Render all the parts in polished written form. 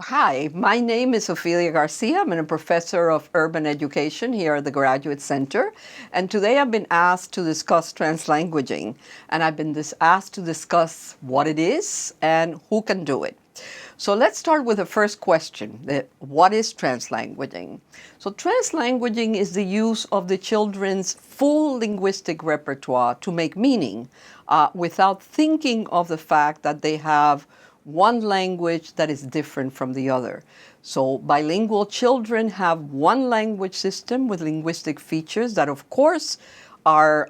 Hi, my name is Ofelia Garcia. I'm a professor of urban education here at the Graduate Center. And today I've been asked to discuss translanguaging. And I've been asked to discuss what it is and who can do it. So let's start with the first question. What is translanguaging? So translanguaging is the use of the children's full linguistic repertoire to make meaning without thinking of the fact that they have one language that is different from the other. So bilingual children have one language system with linguistic features that, of course, are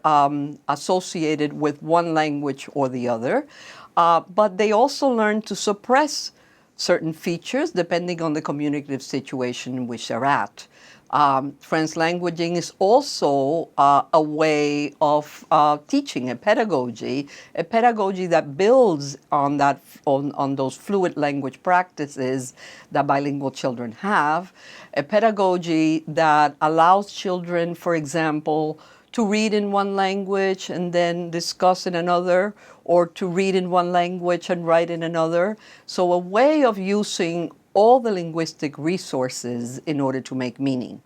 associated with one language or the other, but they also learn to suppress certain features depending on the communicative situation in which they're at. Translanguaging is also a way of teaching, a pedagogy that builds on on those fluid language practices that bilingual children have, a pedagogy that allows children, for example, to read in one language and then discuss in another, or to read in one language and write in another. So a way of using all the linguistic resources in order to make meaning.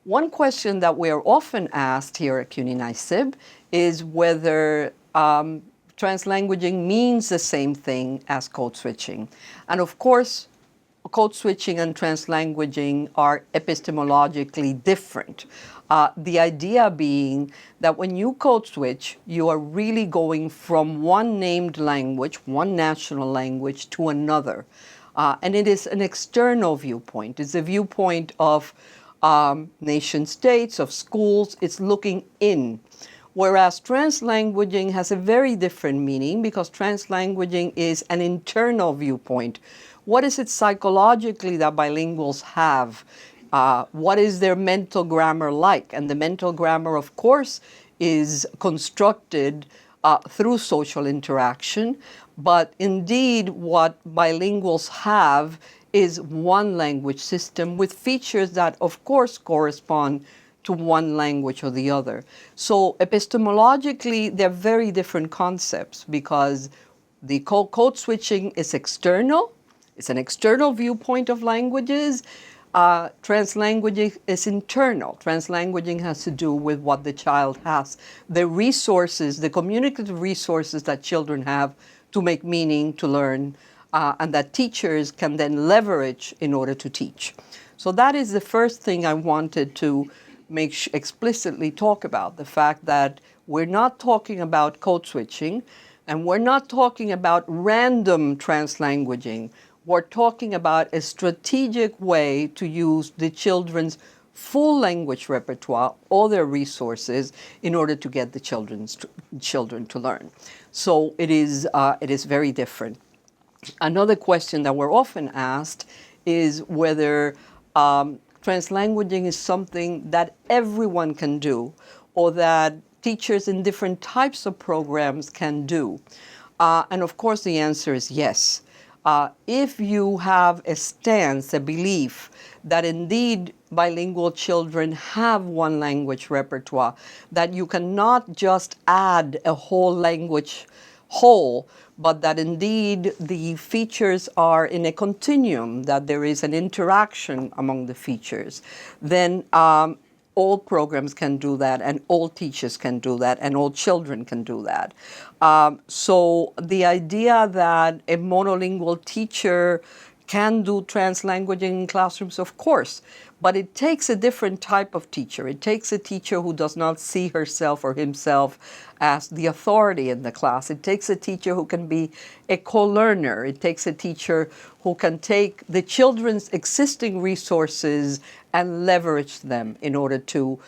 One question that we are often asked here at CUNY-NYSIEB is whether translanguaging means the same thing as code switching. And of course, code switching and translanguaging are epistemologically different. The idea being that when you code switch, you are really going from one named language, one national language, to another. And it is an external viewpoint. It's a viewpoint of nation states, of schools. It's looking in. Whereas translanguaging has a very different meaning because translanguaging is an internal viewpoint. What is it psychologically that bilinguals have? What is their mental grammar like? And the mental grammar, of course, is constructed through social interaction. But indeed, what bilinguals have is one language system with features that, of course, correspond to one language or the other. So epistemologically, they're very different concepts because the code switching is external. It's an external viewpoint of languages. Translanguaging is internal. Translanguaging has to do with what the child has, the resources, the communicative resources that children have to make meaning, to learn, and that teachers can then leverage in order to teach. So that is the first thing I wanted to explicitly talk about, the fact that we're not talking about code switching, and we're not talking about random translanguaging. We're talking about a strategic way to use the children's full language repertoire, all their resources, in order to get the children to learn. So it is very different. Another question that we're often asked is whether translanguaging is something that everyone can do, or that teachers in different types of programs can do. And of course, the answer is yes. If you have a stance, a belief that indeed bilingual children have one language repertoire, that you cannot just add a whole language whole, but that indeed the features are in a continuum, that there is an interaction among the features, then all programs can do that, and all teachers can do that, and all children can do that. So the idea that a monolingual teacher can do translanguaging in classrooms, of course, but it takes a different type of teacher. It takes a teacher who does not see herself or himself as the authority in the class. It takes a teacher who can be a co-learner. It takes a teacher who can take the children's existing resources and leverage them in order to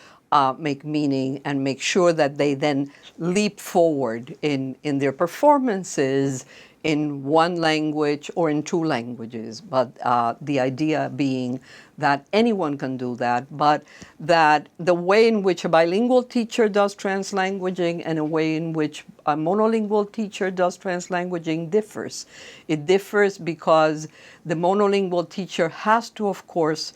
make meaning and make sure that they then leap forward in their performances in one language or in two languages. But the idea being that anyone can do that, but that the way in which a bilingual teacher does translanguaging and a way in which a monolingual teacher does translanguaging differs. It differs because the monolingual teacher has to, of course,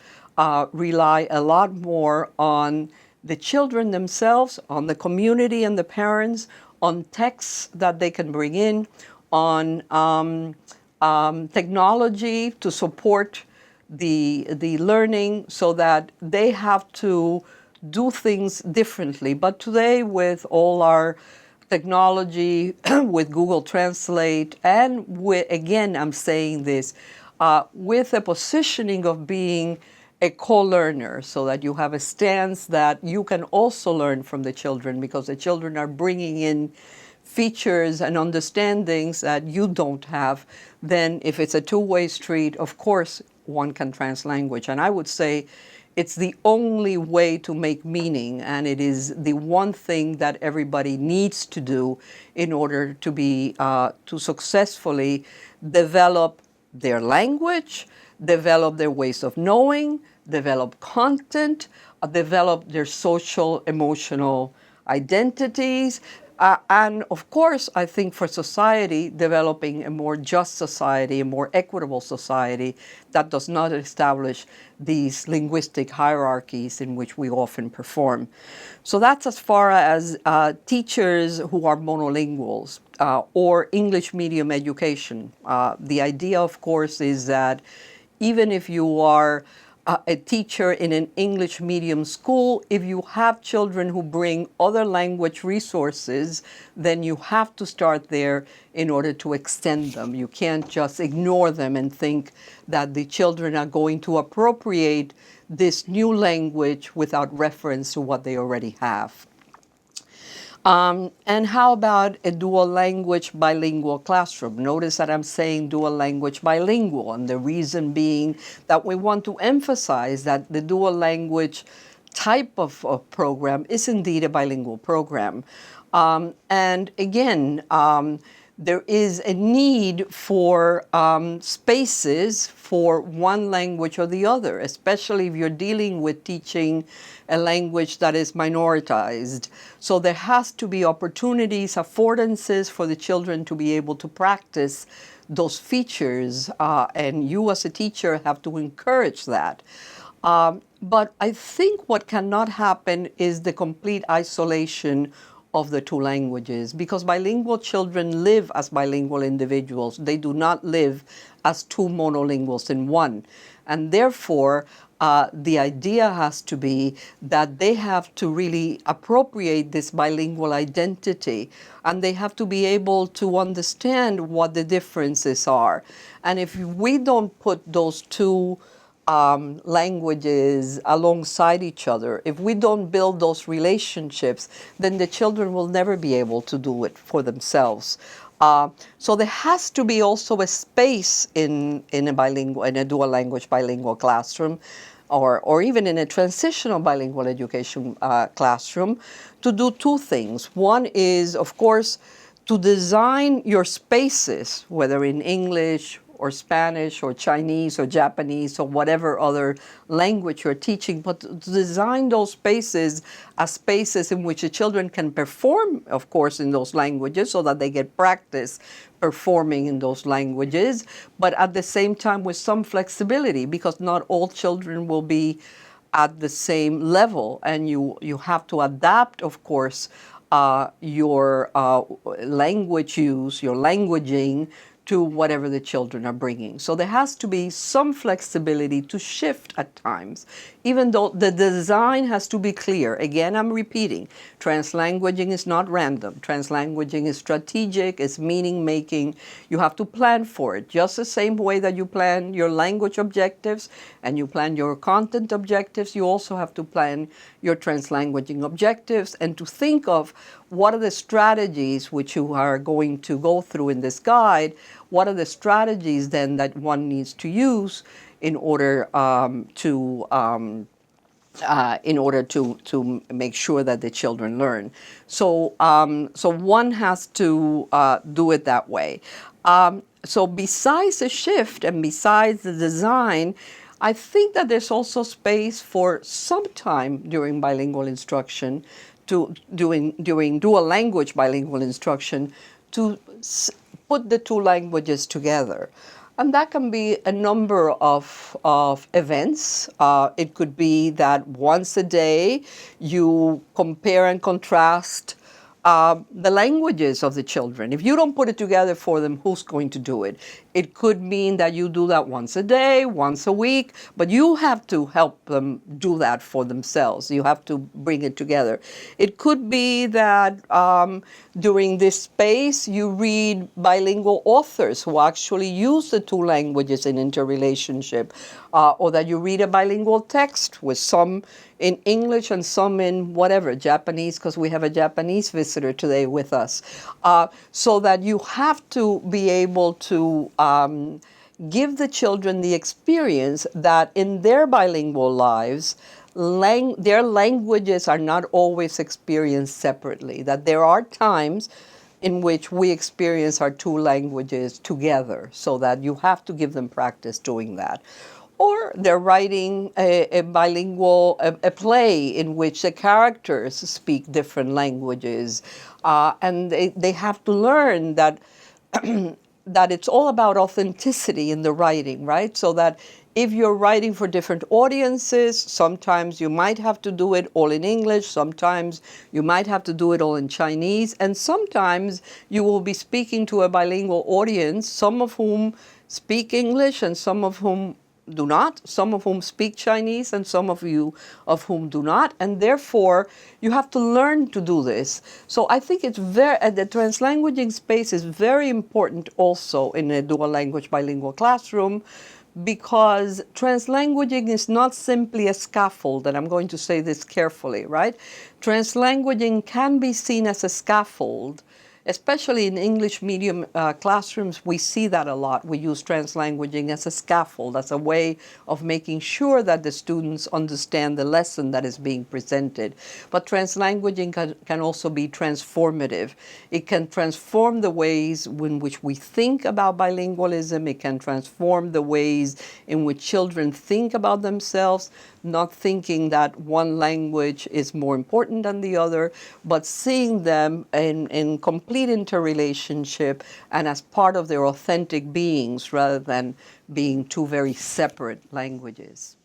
rely a lot more on the children themselves, on the community and the parents, on texts that they can bring in, on technology to support the learning so that they have to do things differently. But today, with all our technology, with Google Translate, and with, again, I'm saying this, with a positioning of being a co-learner, so that you have a stance that you can also learn from the children, because the children are bringing in features and understandings that you don't have. Then if it's a two-way street, of course one can translanguage. And I would say it's the only way to make meaning, and it is the one thing that everybody needs to do in order to be to successfully develop their language, develop their ways of knowing, develop content, develop their social, emotional identities. And of course, I think for society, developing a more just society, a more equitable society that does not establish these linguistic hierarchies in which we often perform. So that's as far as teachers who are monolinguals or English medium education. The idea, of course, is that even if you are a teacher in an English medium school, if you have children who bring other language resources, then you have to start there in order to extend them. You can't just ignore them and think that the children are going to appropriate this new language without reference to what they already have. And how about a dual language bilingual classroom? Notice that I'm saying dual language bilingual, and the reason being that we want to emphasize that the dual language type of program is indeed a bilingual program. And again, there is a need for spaces for one language or the other, especially if you're dealing with teaching a language that is minoritized. So there has to be opportunities, affordances for the children to be able to practice those features, and you as a teacher have to encourage that. But I think what cannot happen is the complete isolation of the two languages, because bilingual children live as bilingual individuals. They do not live as two monolinguals in one. And therefore, the idea has to be that they have to really appropriate this bilingual identity, and they have to be able to understand what the differences are. And if we don't put those two languages alongside each other, if we don't build those relationships, then the children will never be able to do it for themselves. So there has to be also a space in a dual language bilingual classroom, or even in a transitional bilingual education classroom, to do two things. One is, of course, to design your spaces, whether in English or Spanish or Chinese or Japanese or whatever other language you're teaching, but to design those spaces as spaces in which the children can perform, of course, in those languages, so that they get practice performing in those languages, but at the same time with some flexibility, because not all children will be at the same level, and you have to adapt, of course, your language use, your languaging, to whatever the children are bringing. So there has to be some flexibility to shift at times, even though the design has to be clear. Again, I'm repeating, translanguaging is not random. Translanguaging is strategic, it's meaning-making. You have to plan for it, just the same way that you plan your language objectives and you plan your content objectives. You also have to plan your translanguaging objectives, and to think of what are the strategies which you are going to go through in this guide. What are the strategies then that one needs to use in order to make sure that the children learn? So so one has to do it that way. So besides the shift and besides the design, I think that there's also space for some time during bilingual instruction, during dual language bilingual instruction, to put the two languages together. And that can be a number of events. It could be that once a day you compare and contrast the languages of the children. If you don't put it together for them, who's going to do it? It could mean that you do that once a day, once a week, but you have to help them do that for themselves. You have to bring it together. It could be that during this space you read bilingual authors who actually use the two languages in interrelationship, or that you read a bilingual text with some in English and some in whatever, Japanese, because we have a Japanese visitor today with us. So that you have to be able to give the children the experience that in their bilingual lives, their languages are not always experienced separately, that there are times in which we experience our two languages together, so that you have to give them practice doing that. Or they're writing a bilingual, a play in which the characters speak different languages. And they have to learn that, that it's all about authenticity in the writing, right? So that if you're writing for different audiences, sometimes you might have to do it all in English, sometimes you might have to do it all in Chinese, and sometimes you will be speaking to a bilingual audience, some of whom speak English and some of whom do not, some of whom speak Chinese and some of whom do not, and therefore you have to learn to do this. So I think it's the translanguaging space is very important also in a dual language bilingual classroom, because translanguaging is not simply a scaffold, and I'm going to say this carefully, right? Translanguaging can be seen as a scaffold. Especially in English medium classrooms, we see that a lot. We use translanguaging as a scaffold, as a way of making sure that the students understand the lesson that is being presented. But translanguaging can also be transformative. It can transform the ways in which we think about bilingualism. It can transform the ways in which children think about themselves, not thinking that one language is more important than the other, but seeing them in complete interrelationship and as part of their authentic beings rather than being two very separate languages.